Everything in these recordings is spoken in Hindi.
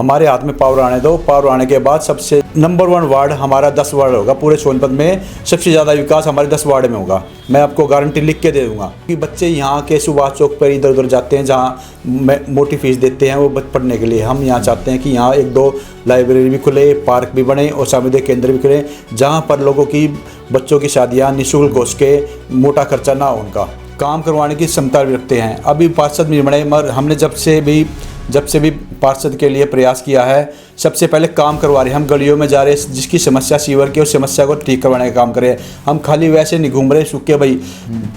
हमारे हाथ में पावर आने दो। पावर आने के बाद सबसे नंबर 1 वार्ड हमारा 10 वार्ड होगा। पूरे सोनीपत में सबसे ज़्यादा विकास हमारे 10 वार्ड में होगा। मैं आपको गारंटी लिख के दे दूंगा कि बच्चे यहाँ के सुभाष चौक पर इधर उधर जाते हैं, जहाँ मोटी फीस देते हैं वो पढ़ने के लिए। हम यहाँ चाहते हैं कि यहाँ 1-2 लाइब्रेरी भी खुले, पार्क भी बने और सामुदायिक केंद्र भी खुले, जहाँ पर लोगों की बच्चों की शादियाँ निःशुल्क हो सके, मोटा खर्चा ना हो, उनका काम करवाने की क्षमता भी रखते हैं। अभी पार्षद नहीं बने, मगर हमने जब से भी पार्षद के लिए प्रयास किया है, सबसे पहले काम करवा रहे हैं। हम गलियों में जा रहे हैं, जिसकी समस्या सीवर की, उस समस्या को ठीक करवाने का काम करें। हम खाली वैसे नहीं घूम रहे सूखे भाई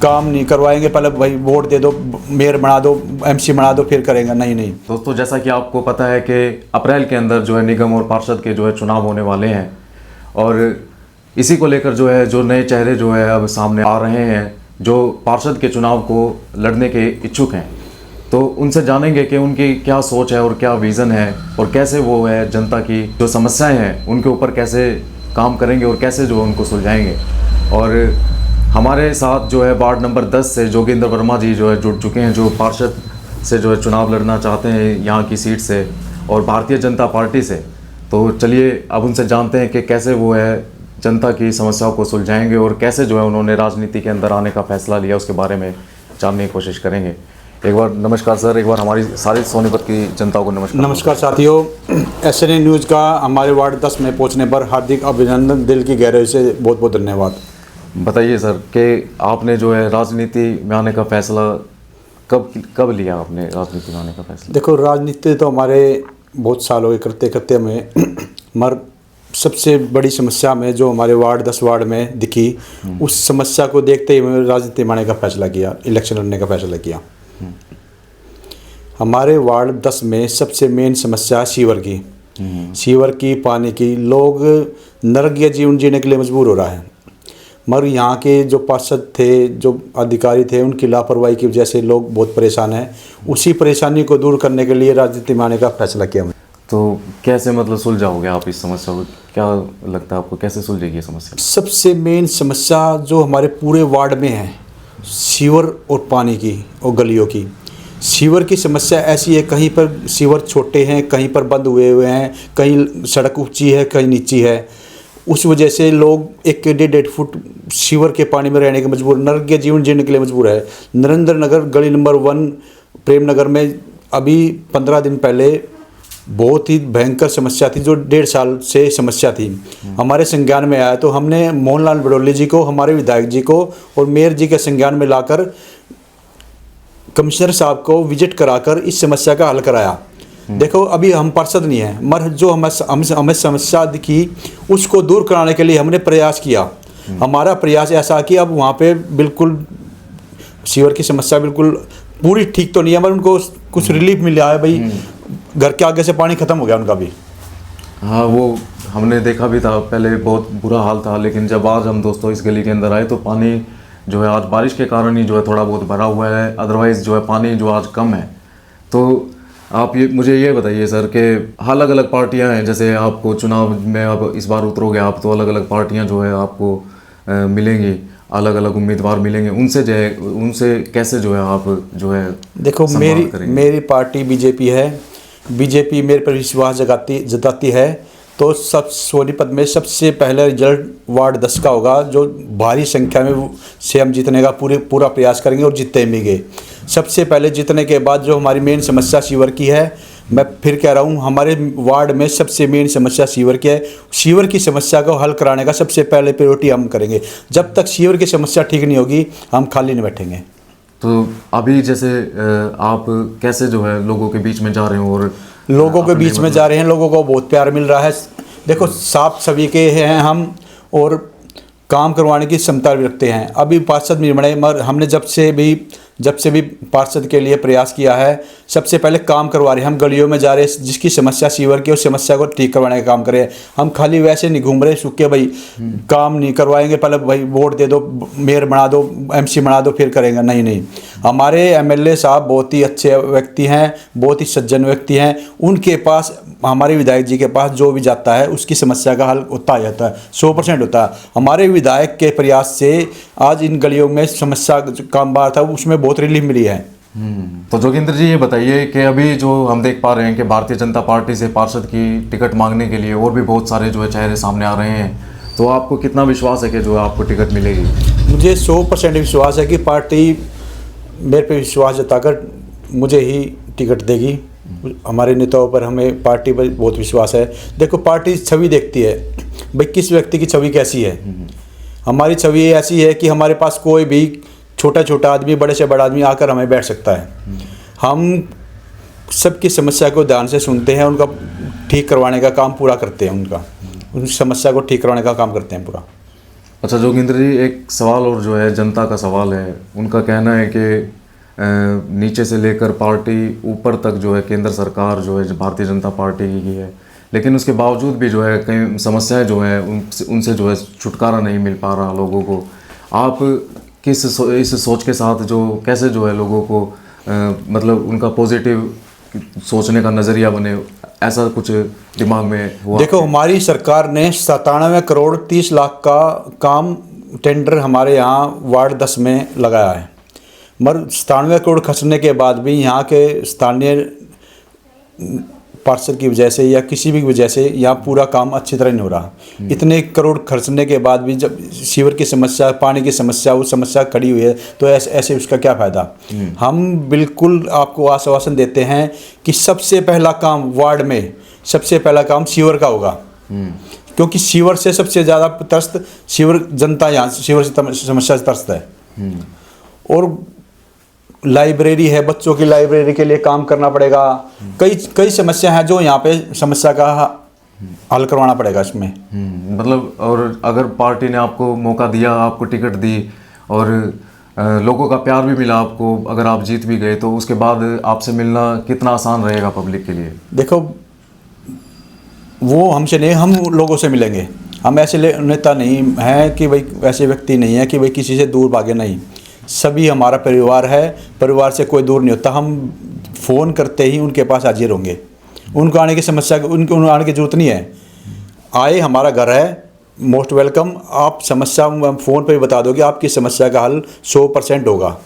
काम नहीं करवाएंगे, पहले भाई वोट दे दो, मेयर बना दो, MC बना दो, फिर करेंगे। नहीं। दोस्तों, जैसा कि आपको पता है कि अप्रैल के अंदर जो है निगम और पार्षद के जो है चुनाव होने वाले हैं, और इसी को लेकर जो है जो नए चेहरे जो है अब सामने आ रहे हैं, जो पार्षद के चुनाव को लड़ने के इच्छुक हैं। तो उनसे जानेंगे कि उनकी क्या सोच है और क्या विज़न है, और कैसे वो है जनता की जो समस्याएं हैं उनके ऊपर कैसे काम करेंगे और कैसे जो उनको सुलझाएंगे। और हमारे साथ जो है वार्ड नंबर 10 से जोगेंद्र वर्मा जी जो है जुड़ चुके हैं, जो पार्षद से जो है चुनाव लड़ना चाहते हैं यहाँ की सीट से और भारतीय जनता पार्टी से। तो चलिए अब उनसे जानते हैं कि कैसे वो है जनता की समस्याओं को सुलझाएंगे और कैसे जो है उन्होंने राजनीति के अंदर आने का फैसला लिया, उसके बारे में जानने की कोशिश करेंगे। एक बार नमस्कार सर, एक बार हमारी सारी सोनीपत की जनता को नमस्कार। नमस्कार साथियों, SNA न्यूज़ का हमारे वार्ड 10 में पहुंचने पर हार्दिक अभिनंदन, दिल की गहराई से बहुत बहुत धन्यवाद। बताइए सर कि आपने जो है राजनीति में आने का फैसला कब लिया आपने राजनीति में आने का फैसला? देखो, राजनीति तो हमारे बहुत साल हो गए करते करते हमें, मगर सबसे बड़ी समस्या में जो हमारे वार्ड 10 वार्ड में दिखी, उस समस्या को देखते ही मैंने राजनीति में आने का फैसला किया, इलेक्शन लड़ने का फैसला किया। हमारे वार्ड 10 में सबसे मेन समस्या सीवर की, पानी की। लोग नरकीय जीवन जीने के लिए मजबूर हो रहा है, मगर यहाँ के जो पार्षद थे, जो अधिकारी थे, उनकी लापरवाही की वजह से लोग बहुत परेशान हैं। उसी परेशानी को दूर करने के लिए राजनीति में आने का फैसला किया। तो कैसे मतलब सुलझाओगे आप इस समस्या को? क्या लगता है आपको, कैसे सुलझेगी ये समस्या? सबसे मेन समस्या जो हमारे पूरे वार्ड में है, सीवर और पानी की और गलियों की। सीवर की समस्या ऐसी है, कहीं पर सीवर छोटे हैं, कहीं पर बंद हुए हैं, कहीं सड़क ऊंची है, कहीं नीची है। उस वजह से लोग 1-1.5 फुट सीवर के पानी में रहने के मजबूर, नरकीय जीवन जीने के लिए मजबूर है। नरेंद्र नगर गली नंबर 1 प्रेम नगर में अभी 15 दिन पहले बहुत ही भयंकर समस्या थी, जो 1.5 साल से समस्या थी। हमारे संज्ञान में आया तो हमने मोहनलाल बडोली जी को, हमारे विधायक जी को और मेयर जी के संज्ञान में लाकर कमिश्नर साहब को विजिट कराकर इस समस्या का हल कराया। देखो, अभी हम पार्षद नहीं हैं, मगर जो हमें समस्या दिखी उसको दूर कराने के लिए हमने प्रयास किया। हमारा प्रयास ऐसा कि अब वहाँ पे बिल्कुल सीवर की समस्या बिल्कुल पूरी ठीक तो नहीं है, मगर उनको कुछ रिलीफ मिला है। भाई घर के आगे से पानी ख़त्म हो गया उनका भी। हाँ, वो हमने देखा भी था, पहले बहुत बुरा हाल था, लेकिन जब आज हम दोस्तों इस गली के अंदर आए तो पानी जो है आज बारिश के कारण ही जो है थोड़ा बहुत भरा हुआ है, अदरवाइज़ जो है पानी जो आज कम है। तो आप मुझे ये बताइए सर कि अलग अलग पार्टियां हैं, जैसे आपको चुनाव में अब इस बार उतरोगे आप, तो अलग अलग पार्टियां जो है आपको मिलेंगी, अलग अलग उम्मीदवार मिलेंगे। उनसे कैसे जो है आप जो है देखो, मेरी पार्टी बीजेपी है। बीजेपी मेरे पर विश्वास जताती है तो सब सोनीपत में सबसे पहले रिजल्ट वार्ड 10 का होगा, जो भारी संख्या में से हम जीतने का पूरा प्रयास करेंगे और जीतेंगे। सबसे पहले जीतने के बाद जो हमारी मेन समस्या सीवर की है, मैं फिर कह रहा हूँ, हमारे वार्ड में सबसे मेन समस्या सीवर की है। सीवर की समस्या को हल कराने का सबसे पहले प्रायोरिटी हम करेंगे। जब तक सीवर की समस्या ठीक नहीं होगी, हम खाली नहीं बैठेंगे। तो अभी जैसे आप कैसे जो है लोगों के बीच में जा रहे हो और लोगों के बीच में जा रहे हैं, लोगों को बहुत प्यार मिल रहा है। देखो, साफ सभी के हैं हम और काम करवाने की क्षमता भी रखते हैं। अभी पार्षद नहीं बने, मगर हमने जब से भी पार्षद के लिए प्रयास किया है, सबसे पहले काम करवा रहे हैं। हम गलियों में जा रहे हैं, जिसकी समस्या सीवर की, उस समस्या को ठीक करवाने का काम करें। हम खाली वैसे नहीं घूम रहे सूखे भाई काम नहीं करवाएंगे, पहले भाई वोट दे दो, मेयर बना दो, MC बना दो, फिर करेंगे। नहीं। हमारे MLA साहब बहुत ही अच्छे व्यक्ति हैं, बहुत ही सज्जन व्यक्ति हैं। उनके पास, हमारे विधायक जी के पास जो भी जाता है उसकी समस्या का हल होता जाता है, 100% होता है। हमारे विधायक के प्रयास से आज इन गलियों में समस्या काम बार था, उसमें बहुत रिलीफ मिली है। तो जोगिंदर जी ये बताइए कि अभी जो हम देख पा रहे हैं कि भारतीय जनता पार्टी से पार्षद की टिकट मांगने के लिए और भी बहुत सारे जो है चेहरे सामने आ रहे हैं, तो आपको कितना विश्वास है कि जो है आपको टिकट मिलेगी? मुझे 100% विश्वास है कि पार्टी मेरे पे विश्वास जताकर मुझे ही टिकट देगी। हमारे नेताओं पर, हमें पार्टी पर बहुत विश्वास है। देखो, पार्टी छवि देखती है भाई किस व्यक्ति की छवि कैसी है। हमारी छवि ऐसी है कि हमारे पास कोई भी छोटा छोटा आदमी, बड़े से बड़ा आदमी आकर हमें बैठ सकता है। हम सबकी समस्या को ध्यान से सुनते हैं, उनका ठीक करवाने का काम पूरा करते हैं, उन समस्या को ठीक करवाने का काम करते हैं पूरा। अच्छा जोगिंदर जी, एक सवाल और जो है जनता का सवाल है, उनका कहना है कि नीचे से लेकर पार्टी ऊपर तक जो है केंद्र सरकार जो है भारतीय जनता पार्टी की है, लेकिन उसके बावजूद भी जो है कई समस्याएं जो है उनसे जो है छुटकारा नहीं मिल पा रहा लोगों को। आप इस सोच के साथ जो कैसे जो है लोगों को मतलब उनका पॉजिटिव सोचने का नज़रिया बने, ऐसा कुछ दिमाग में हुआ? देखो, हमारी सरकार ने 97 करोड़ 30 लाख का काम टेंडर हमारे यहाँ वार्ड 10 में लगाया है, मगर 97 करोड़ खर्चने के बाद भी यहाँ के स्थानीय पार्षद की वजह से या किसी भी वजह से यहाँ पूरा काम अच्छी तरह नहीं हो रहा। इतने करोड़ खर्चने के बाद भी जब सीवर की समस्या, पानी की समस्या, वो समस्या खड़ी हुई है, तो ऐसे उसका क्या फ़ायदा। हम बिल्कुल आपको आश्वासन देते हैं कि सबसे पहला काम वार्ड में, सबसे पहला काम सीवर का होगा, क्योंकि सीवर से सबसे ज़्यादा त्रस्त सीवर जनता, यहाँ सीवर समस्या से त्रस्त है। और लाइब्रेरी है, बच्चों की लाइब्रेरी के लिए काम करना पड़ेगा। कई समस्या है जो यहाँ पे समस्या का हल करवाना पड़ेगा इसमें। मतलब, और अगर पार्टी ने आपको मौका दिया, आपको टिकट दी और लोगों का प्यार भी मिला आपको, अगर आप जीत भी गए, तो उसके बाद आपसे मिलना कितना आसान रहेगा पब्लिक के लिए? देखो, वो हमसे नहीं, हम लोगों से मिलेंगे। हम ऐसे नेता नहीं हैं कि भाई, ऐसे व्यक्ति नहीं है कि भाई किसी से दूर भागे, नहीं। सभी हमारा परिवार है, परिवार से कोई दूर नहीं होता। हम फ़ोन करते ही उनके पास हाजिर होंगे। उनको आने की समस्या, उनको आने की ज़रूरत नहीं है। आए, हमारा घर है, मोस्ट वेलकम। आप समस्या फ़ोन पे बता दोगे, आपकी समस्या का हल 100% होगा।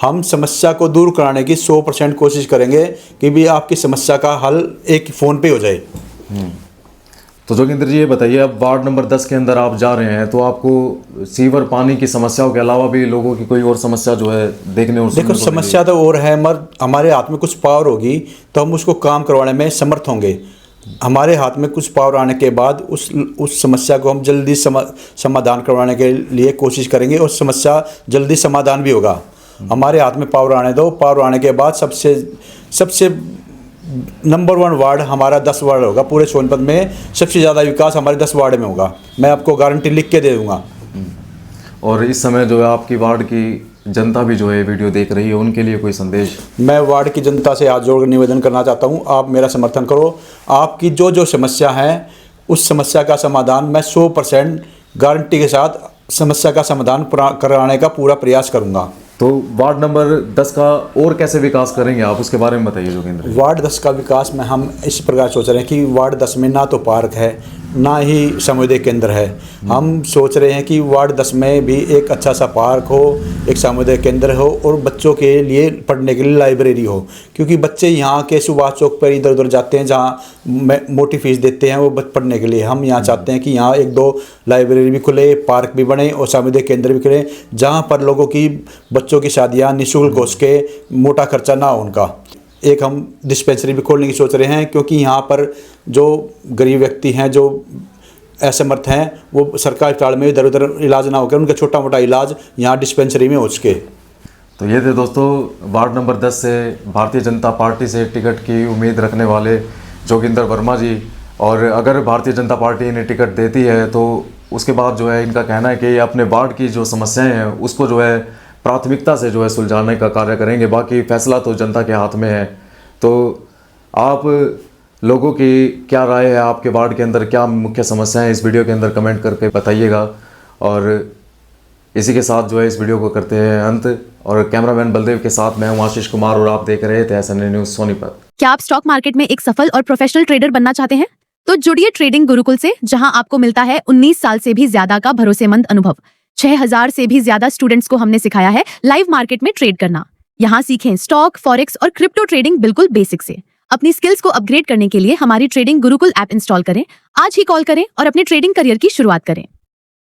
हम समस्या को दूर कराने की 100% कोशिश करेंगे कि भी आपकी समस्या का हल एक फ़ोन पे हो जाए। तो जोगिंदर जी ये बताइए, अब वार्ड नंबर 10 के अंदर आप जा रहे हैं, तो आपको सीवर पानी की समस्याओं के अलावा भी लोगों की कोई और समस्या जो है देखने और देखो, समस्या तो और है, मगर हमारे हाथ में कुछ पावर होगी तो हम उसको काम करवाने में समर्थ होंगे। हमारे हाथ में कुछ पावर आने के बाद उस समस्या को हम जल्दी समाधान करवाने के लिए कोशिश करेंगे, और समस्या जल्दी समाधान भी होगा। हमारे हाथ में पावर आने दो। पावर आने के बाद सबसे नंबर 1 वार्ड हमारा 10 वार्ड होगा। पूरे सोनभद्र में सबसे ज़्यादा विकास हमारे 10 वार्ड में होगा। मैं आपको गारंटी लिख के दे दूंगा। और इस समय जो है आपकी वार्ड की जनता भी जो है वीडियो देख रही है, उनके लिए कोई संदेश? मैं वार्ड की जनता से हाथ जोड़कर निवेदन करना चाहता हूं, आप मेरा समर्थन करो। आपकी जो समस्या है, उस समस्या का समाधान मैं 100% गारंटी के साथ समस्या का समाधान कराने का पूरा प्रयास करूंगा। तो वार्ड नंबर 10 का और कैसे विकास करेंगे आप, उसके बारे में बताइए जोगिंदर। वार्ड 10 का विकास में हम इस प्रकार सोच रहे हैं कि वार्ड 10 में ना तो पार्क है, ना ही सामुदायिक केंद्र है। हम सोच रहे हैं कि वार्ड 10 में भी एक अच्छा सा पार्क हो, एक सामुदायिक केंद्र हो, और बच्चों के लिए पढ़ने के लिए लाइब्रेरी हो। क्योंकि बच्चे यहाँ के सुभाष चौक पर इधर उधर जाते हैं, जहाँ मोटी फीस देते हैं वो पढ़ने के लिए। हम यहाँ चाहते हैं कि यहाँ 1-2 लाइब्रेरी भी खुले, पार्क भी बने और सामुदायिक केंद्र भी खुले, जहाँ पर लोगों की, बच्चों की शादियाँ निःशुल्क हो सके, मोटा खर्चा ना हो उनका। एक हम डिस्पेंसरी भी खोलने की सोच रहे हैं, क्योंकि यहाँ पर जो गरीब व्यक्ति हैं, जो असमर्थ हैं, वो सरकारी अस्पताल में इधर उधर इलाज ना होकर उनका छोटा मोटा इलाज यहाँ डिस्पेंसरी में हो सके। तो ये थे दोस्तों वार्ड नंबर 10 से भारतीय जनता पार्टी से टिकट की उम्मीद रखने वाले जोगिंदर वर्मा जी। और अगर भारतीय जनता पार्टी इन्हें टिकट देती है, तो उसके बाद जो है इनका कहना है कि ये अपने वार्ड की जो समस्याएँ हैं उसको जो है प्राथमिकता से जो है सुलझाने का कार्य करेंगे। बाकी फैसला तो जनता के हाथ में है। तो आप लोगों की क्या राय है, आपके वार्ड के अंदर क्या मुख्य समस्याएं, इस वीडियो के अंदर कमेंट करके बताइएगा। और इसी के साथ जो है इस वीडियो को करते हैं अंत। और कैमरामैन बलदेव के साथ मैं हूं आशीष कुमार, और आप देख रहे थे SNA न्यूज़ सोनीपत। क्या आप स्टॉक मार्केट में एक सफल और प्रोफेशनल ट्रेडर बनना चाहते हैं? तो जुड़िए ट्रेडिंग गुरुकुल से, जहां आपको मिलता है 19 साल से भी ज्यादा का भरोसेमंद अनुभव। 6000 से भी ज्यादा स्टूडेंट्स को हमने सिखाया है लाइव मार्केट में ट्रेड करना। यहाँ सीखें स्टॉक, फॉरेक्स और क्रिप्टो ट्रेडिंग बिल्कुल बेसिक से। अपनी स्किल्स को अपग्रेड करने के लिए हमारी ट्रेडिंग गुरुकुल ऐप इंस्टॉल करें। आज ही कॉल करें और अपने ट्रेडिंग करियर की शुरुआत करें।